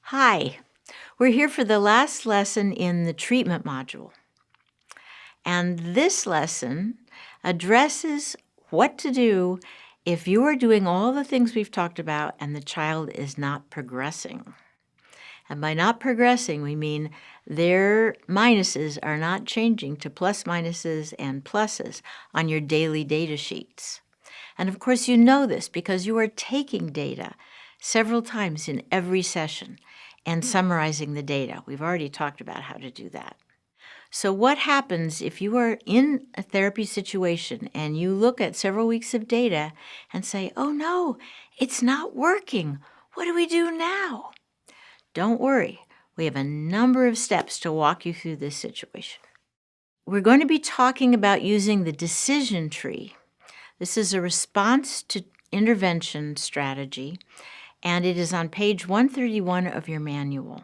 Hi, we're here for the last lesson in the treatment module. And this lesson addresses what to do if you are doing all the things we've talked about and the child is not progressing. And by not progressing, we mean their minuses are not changing to plus minuses and pluses on your daily data sheets. And of course, you know this because you are taking data several times in every session and summarizing the data. We've already talked about how to do that. So what happens if you are in a therapy situation and you look at several weeks of data and say, oh no, it's not working. What do we do now? Don't worry. We have a number of steps to walk you through this situation. We're going to be talking about using the decision tree. This is a response to intervention strategy, and it is on page 131 of your manual.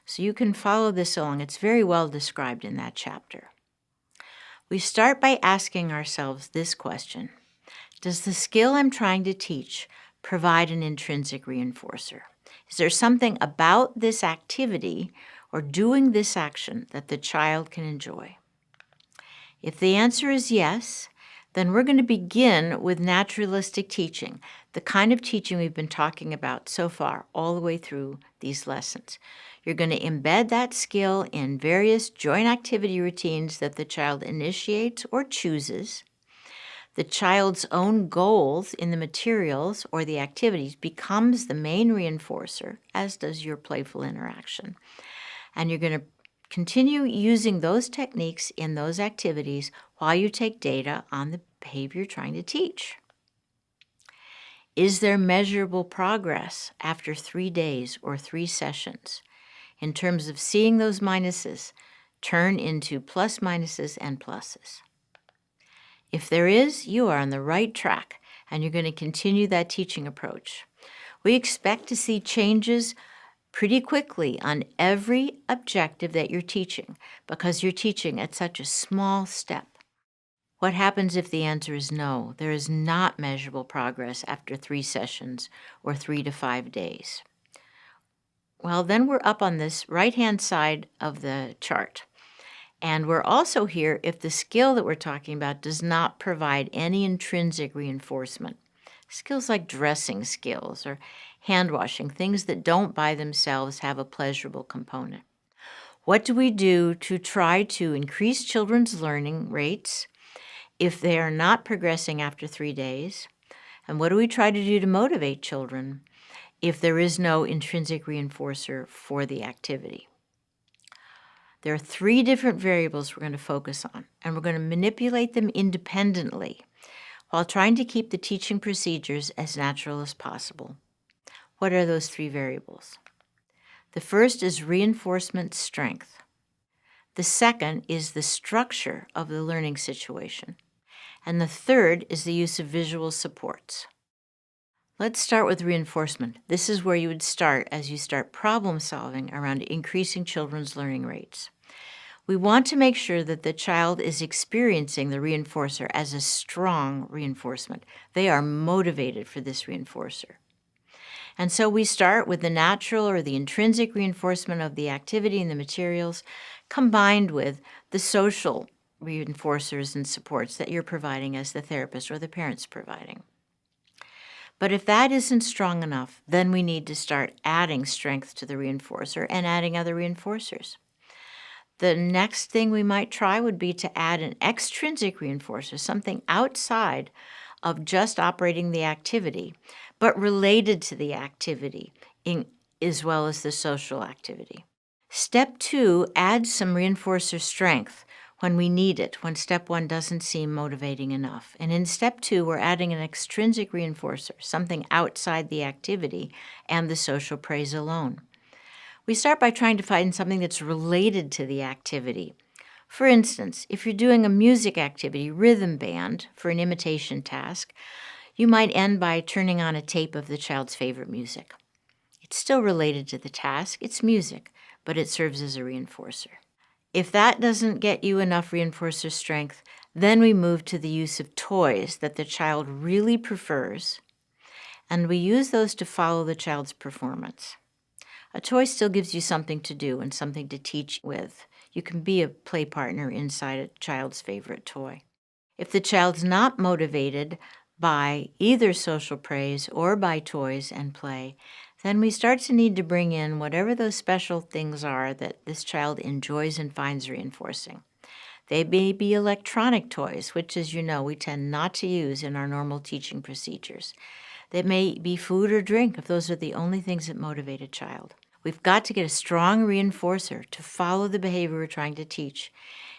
So you can follow this along. It's very well described in that chapter. We start by asking ourselves this question: does the skill I'm trying to teach provide an intrinsic reinforcer? Is there something about this activity or doing this action that the child can enjoy? If the answer is yes, then we're going to begin with naturalistic teaching, the kind of teaching we've been talking about so far all the way through these lessons. You're going to embed that skill in various joint activity routines that the child initiates or chooses. The child's own goals in the materials or the activities becomes the main reinforcer, as does your playful interaction. And you're going to continue using those techniques in those activities while you take data on the behavior you're trying to teach. Is there measurable progress after 3 days or 3 sessions in terms of seeing those minuses turn into plus minuses and pluses? If there is, you are on the right track and you're going to continue that teaching approach. We expect to see changes pretty quickly on every objective that you're teaching because you're teaching at such a small step. What happens if the answer is no? There is not measurable progress after 3 sessions or 3 to 5 days. Well, then we're up on this right-hand side of the chart. And we're also here if the skill that we're talking about does not provide any intrinsic reinforcement. Skills like dressing skills or hand washing, things that don't by themselves have a pleasurable component. What do we do to try to increase children's learning rates if they are not progressing after 3 days? And what do we try to do to motivate children if there is no intrinsic reinforcer for the activity? There are 3 different variables we're going to focus on, and we're going to manipulate them independently while trying to keep the teaching procedures as natural as possible. What are those 3 variables? The first is reinforcement strength. The second is the structure of the learning situation. And the third is the use of visual supports. Let's start with reinforcement. This is where you would start as you start problem solving around increasing children's learning rates. We want to make sure that the child is experiencing the reinforcer as a strong reinforcement. They are motivated for this reinforcer. And so we start with the natural or the intrinsic reinforcement of the activity and the materials combined with the social reinforcers and supports that you're providing as the therapist or the parent's providing. But if that isn't strong enough, then we need to start adding strength to the reinforcer and adding other reinforcers. The next thing we might try would be to add an extrinsic reinforcer, something outside of just operating the activity, but related to the activity as well as the social activity. Step 2 adds some reinforcer strength when we need it, when step 1 doesn't seem motivating enough. And in step 2, we're adding an extrinsic reinforcer, something outside the activity and the social praise alone. We start by trying to find something that's related to the activity. For instance, if you're doing a music activity, rhythm band, for an imitation task, you might end by turning on a tape of the child's favorite music. It's still related to the task, it's music, but it serves as a reinforcer. If that doesn't get you enough reinforcer strength, then we move to the use of toys that the child really prefers, and we use those to follow the child's performance. A toy still gives you something to do and something to teach with. You can be a play partner inside a child's favorite toy. If the child's not motivated by either social praise or by toys and play, then we start to need to bring in whatever those special things are that this child enjoys and finds reinforcing. They may be electronic toys, which, as you know, we tend not to use in our normal teaching procedures. They may be food or drink if those are the only things that motivate a child. We've got to get a strong reinforcer to follow the behavior we're trying to teach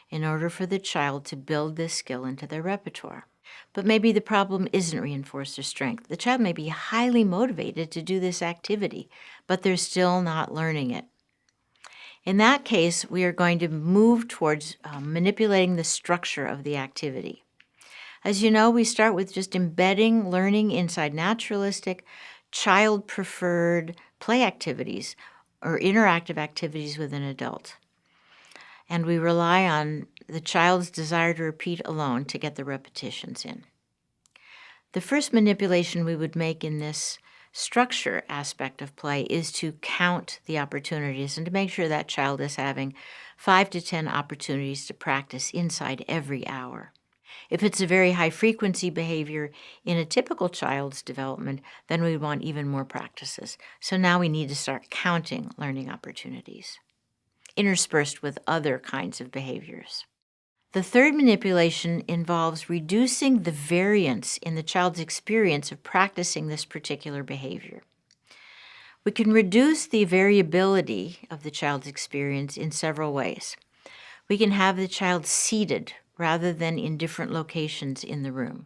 in order for the child to build this skill into their repertoire. But maybe the problem isn't reinforcer strength. The child may be highly motivated to do this activity, but they're still not learning it. In that case, we are going to move towards manipulating the structure of the activity. As you know, we start with just embedding learning inside naturalistic, child-preferred play activities or interactive activities with an adult. And we rely on the child's desire to repeat alone to get the repetitions in. The first manipulation we would make in this structure aspect of play is to count the opportunities and to make sure that child is having 5 to 10 opportunities to practice inside every hour. If it's a very high-frequency behavior in a typical child's development, then we want even more practices. So now we need to start counting learning opportunities, interspersed with other kinds of behaviors. The third manipulation involves reducing the variance in the child's experience of practicing this particular behavior. We can reduce the variability of the child's experience in several ways. We can have the child seated rather than in different locations in the room.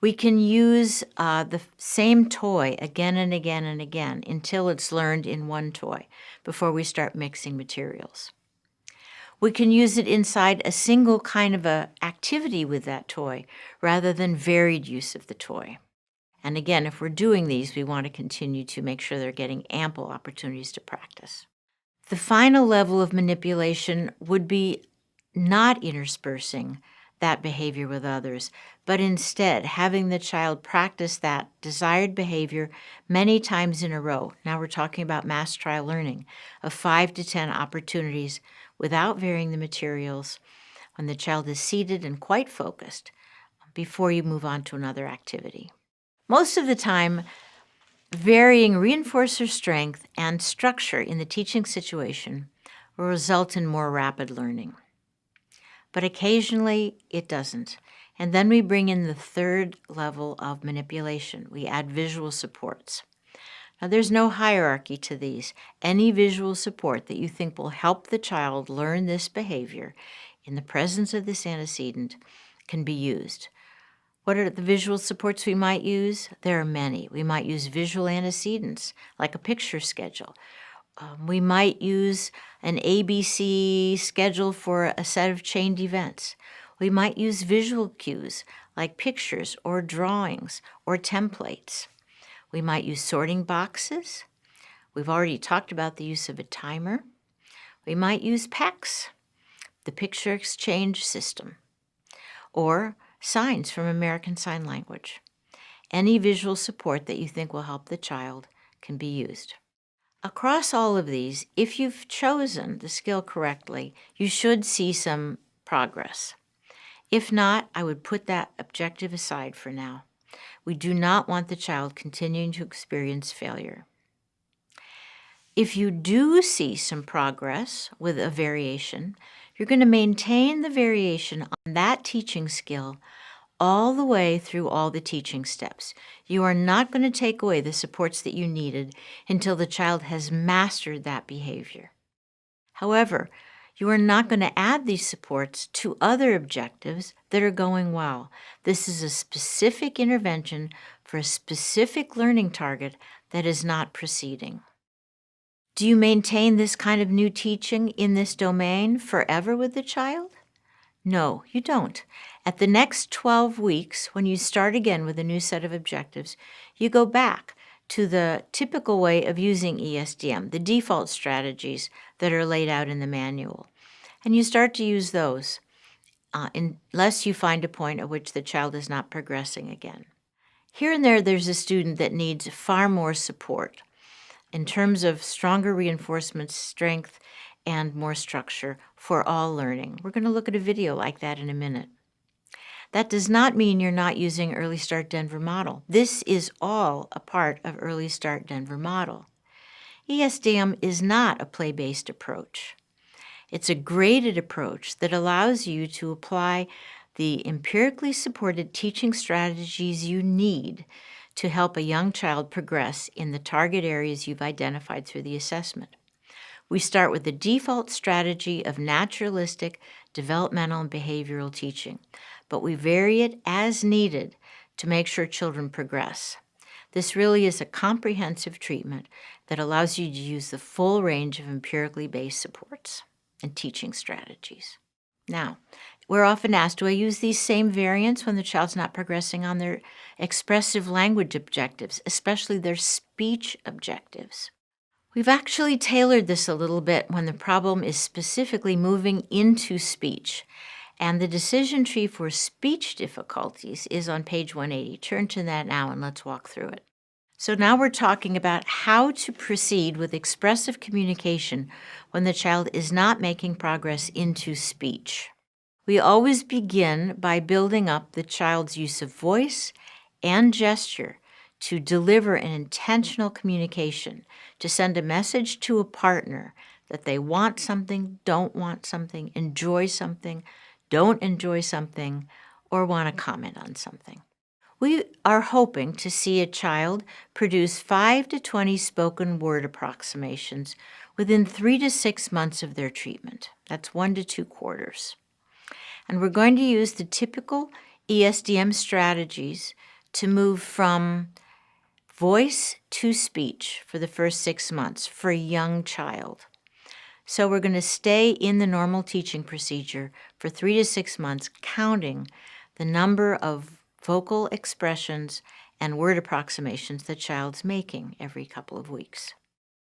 We can use the same toy again and again and again until it's learned in one toy before we start mixing materials. We can use it inside a single kind of a activity with that toy rather than varied use of the toy. And again, if we're doing these, we want to continue to make sure they're getting ample opportunities to practice. The final level of manipulation would be not interspersing that behavior with others, but instead having the child practice that desired behavior many times in a row. Now we're talking about mass trial learning of 5 to 10 opportunities without varying the materials when the child is seated and quite focused before you move on to another activity. Most of the time, varying reinforcer strength and structure in the teaching situation will result in more rapid learning. But occasionally it doesn't. And then we bring in the third level of manipulation. We add visual supports. Now, there's no hierarchy to these. Any visual support that you think will help the child learn this behavior in the presence of this antecedent can be used. What are the visual supports we might use? There are many. We might use visual antecedents, like a picture schedule. We might use an ABC schedule for a set of chained events. We might use visual cues, like pictures or drawings or templates. We might use sorting boxes. We've already talked about the use of a timer. We might use PECS, the picture exchange system, or signs from American Sign Language. Any visual support that you think will help the child can be used. Across all of these, if you've chosen the skill correctly, you should see some progress. If not, I would put that objective aside for now. We do not want the child continuing to experience failure. If you do see some progress with a variation, you're going to maintain the variation on that teaching skill all the way through all the teaching steps. You are not going to take away the supports that you needed until the child has mastered that behavior. However, you are not going to add these supports to other objectives that are going well. This is a specific intervention for a specific learning target that is not proceeding. Do you maintain this kind of new teaching in this domain forever with the child? No, you don't. At the next 12 weeks, when you start again with a new set of objectives, you go back to the typical way of using ESDM, the default strategies that are laid out in the manual. And you start to use those unless you find a point at which the child is not progressing again. Here and there, there's a student that needs far more support in terms of stronger reinforcement strength and more structure for all learning. We're going to look at a video like that in a minute. That does not mean you're not using Early Start Denver model. This is all a part of Early Start Denver model. ESDM is not a play-based approach. It's a graded approach that allows you to apply the empirically supported teaching strategies you need to help a young child progress in the target areas you've identified through the assessment. We start with the default strategy of naturalistic, developmental, and behavioral teaching, but we vary it as needed to make sure children progress. This really is a comprehensive treatment that allows you to use the full range of empirically based supports and teaching strategies. Now, we're often asked, do I use these same variants when the child's not progressing on their expressive language objectives, especially their speech objectives? We've actually tailored this a little bit when the problem is specifically moving into speech. And the decision tree for speech difficulties is on page 180. Turn to that now and let's walk through it. So now we're talking about how to proceed with expressive communication when the child is not making progress into speech. We always begin by building up the child's use of voice and gesture to deliver an intentional communication, to send a message to a partner that they want something, don't want something, enjoy something, don't enjoy something, or want to comment on something. We are hoping to see a child produce 5 to 20 spoken word approximations within 3 to 6 months of their treatment. That's 1 to 2 quarters. And we're going to use the typical ESDM strategies to move from voice to speech for the first 6 months for a young child. So we're going to stay in the normal teaching procedure for 3 to 6 months, counting the number of vocal expressions and word approximations the child's making every couple of weeks.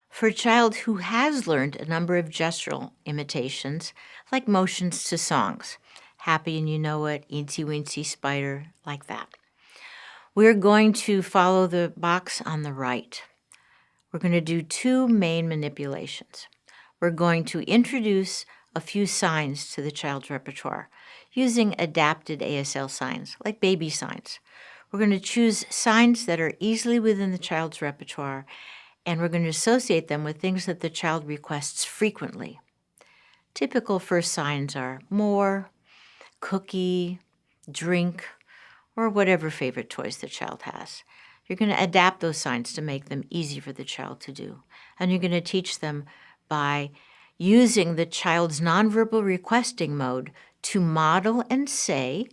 For a child who has learned a number of gestural imitations, like motions to songs, happy and you know it, eensy weensy spider, like that, we're going to follow the box on the right. We're going to do 2 main manipulations. We're going to introduce a few signs to the child's repertoire using adapted ASL signs, like baby signs. We're going to choose signs that are easily within the child's repertoire, and we're going to associate them with things that the child requests frequently. Typical first signs are more, cookie, drink, or whatever favorite toys the child has. You're going to adapt those signs to make them easy for the child to do. And you're going to teach them by using the child's nonverbal requesting mode to model and say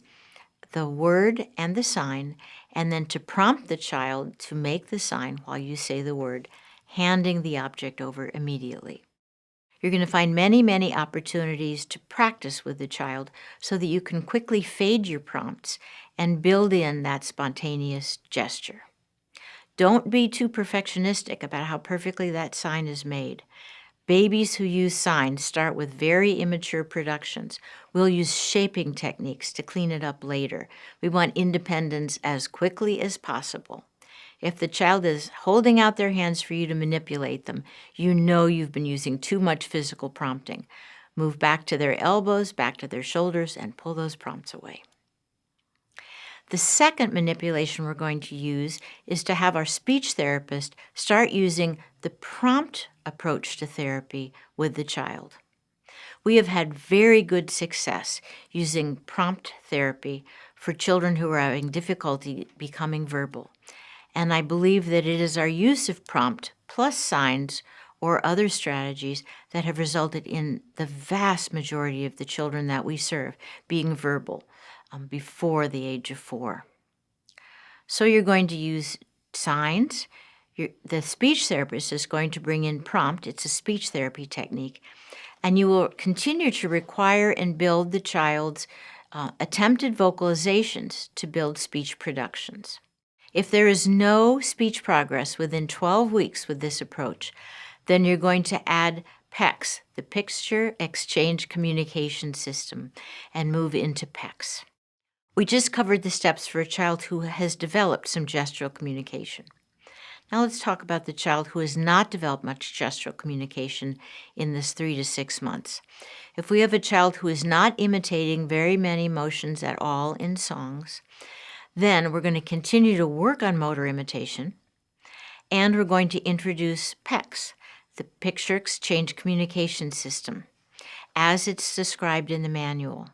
the word and the sign, and then to prompt the child to make the sign while you say the word, handing the object over immediately. You're going to find many, many opportunities to practice with the child so that you can quickly fade your prompts and build in that spontaneous gesture. Don't be too perfectionistic about how perfectly that sign is made. Babies who use signs start with very immature productions. We'll use shaping techniques to clean it up later. We want independence as quickly as possible. If the child is holding out their hands for you to manipulate them, you know you've been using too much physical prompting. Move back to their elbows, back to their shoulders, and pull those prompts away. The second manipulation we're going to use is to have our speech therapist start using the prompt approach to therapy with the child. We have had very good success using prompt therapy for children who are having difficulty becoming verbal. And I believe that it is our use of prompt plus signs or other strategies that have resulted in the vast majority of the children that we serve being verbal before the age of 4. So you're going to use signs. The speech therapist is going to bring in prompt. It's a speech therapy technique. And you will continue to require and build the child's attempted vocalizations to build speech productions. If there is no speech progress within 12 weeks with this approach, then you're going to add PECS, the Picture Exchange Communication System, and move into PECS. We just covered the steps for a child who has developed some gestural communication. Now let's talk about the child who has not developed much gestural communication in this 3 to 6 months. If we have a child who is not imitating very many motions at all in songs, then we're going to continue to work on motor imitation, and we're going to introduce PECS, the Picture Exchange Communication System, as it's described in the manual.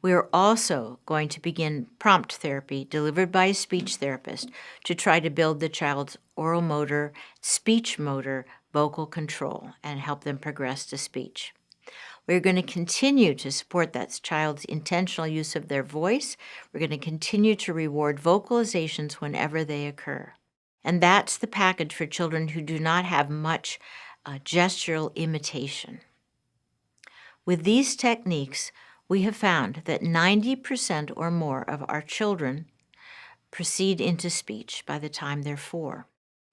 We are also going to begin prompt therapy delivered by a speech therapist to try to build the child's oral motor, speech motor, vocal control and help them progress to speech. We're going to continue to support that child's intentional use of their voice. We're going to continue to reward vocalizations whenever they occur. And that's the package for children who do not have much gestural imitation. With these techniques, we have found that 90% or more of our children proceed into speech by the time they're 4.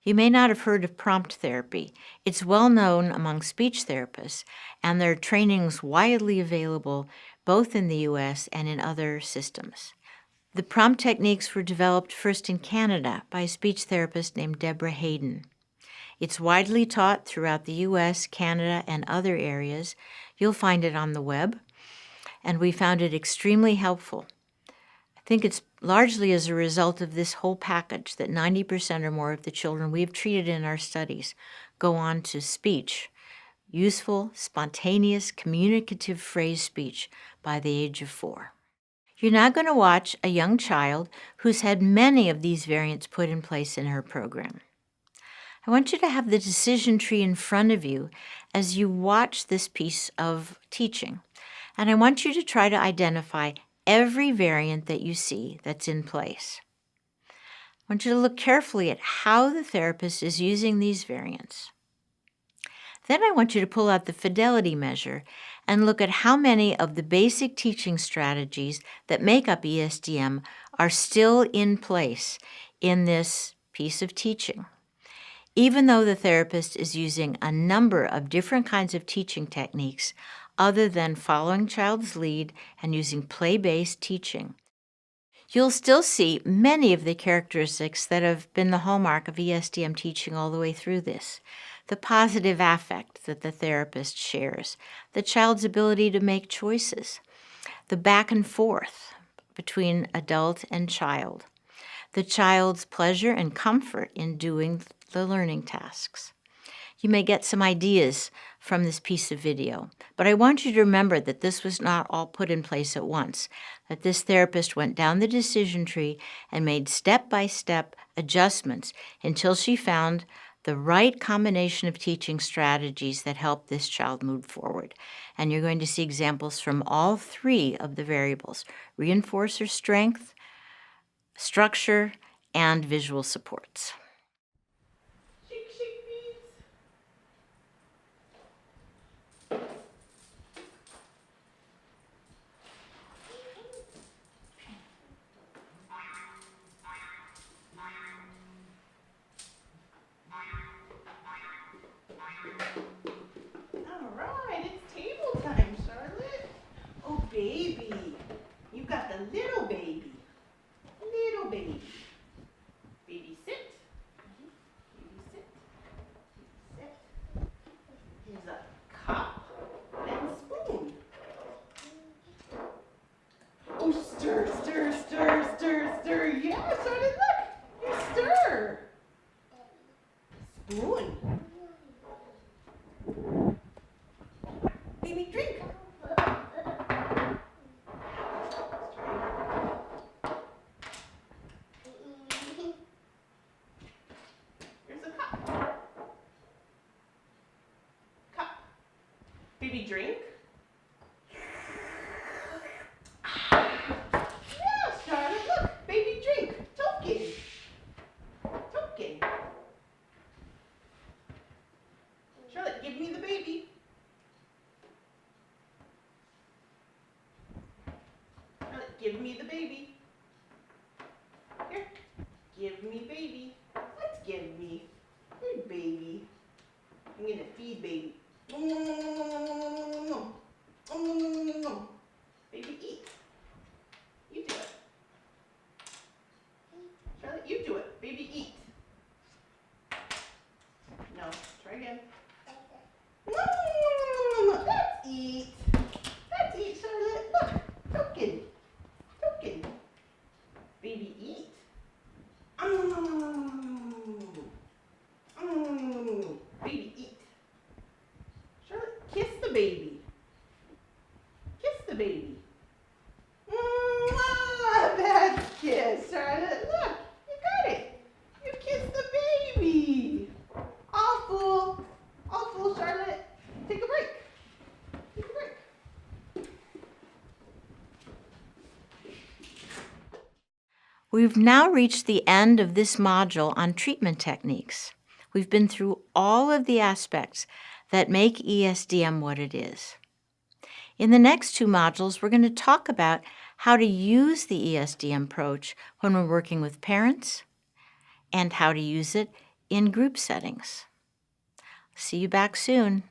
You may not have heard of prompt therapy. It's well known among speech therapists, and there are trainings widely available both in the U.S. and in other systems. The prompt techniques were developed first in Canada by a speech therapist named Deborah Hayden. It's widely taught throughout the U.S., Canada, and other areas. You'll find it on the web, and we found it extremely helpful. I think it's largely as a result of this whole package that 90% or more of the children we've treated in our studies go on to speech, useful, spontaneous, communicative phrase speech by the age of 4. You're now going to watch a young child who's had many of these variants put in place in her program. I want you to have the decision tree in front of you as you watch this piece of teaching. And I want you to try to identify every variant that you see that's in place. I want you to look carefully at how the therapist is using these variants. Then I want you to pull out the fidelity measure and look at how many of the basic teaching strategies that make up ESDM are still in place in this piece of teaching. Even though the therapist is using a number of different kinds of teaching techniques other than following child's lead and using play-based teaching, you'll still see many of the characteristics that have been the hallmark of ESDM teaching all the way through this. The positive affect that the therapist shares, the child's ability to make choices, the back and forth between adult and child, the child's pleasure and comfort in doing the learning tasks. You may get some ideas from this piece of video, but I want you to remember that this was not all put in place at once, that this therapist went down the decision tree and made step-by-step adjustments until she found the right combination of teaching strategies that help this child move forward. And you're going to see examples from all 3 of the variables: reinforcer strength, structure, and visual supports. All right, it's table time, Charlotte. Oh, baby. You got the little baby. Little baby. Baby, sit. Baby, sit. Sit. Here's a cup and spoon. Oh, stir, stir, stir, stir, stir. Yeah, Charlotte, look. You stir. Spoon. Baby, drink. Here's a cup. Cup. Baby, drink. Yeah, Charlotte, look. Baby, drink. Token. Token. Charlotte, give me the baby. Charlotte, give me the baby. Here. Give me baby. Let's give me. Here, baby. I'm gonna feed baby. No. Baby, eat. You do it. Charlotte, you do it. Baby, eat. baby. Kiss the baby. Mwah! That's kiss, Charlotte. Look, you got it. You kissed the baby. All full, Charlotte. Take a break. Take a break. We've now reached the end of this module on treatment techniques. We've been through all of the aspects that make ESDM what it is. In the next two modules, we're going to talk about how to use the ESDM approach when we're working with parents and how to use it in group settings. See you back soon.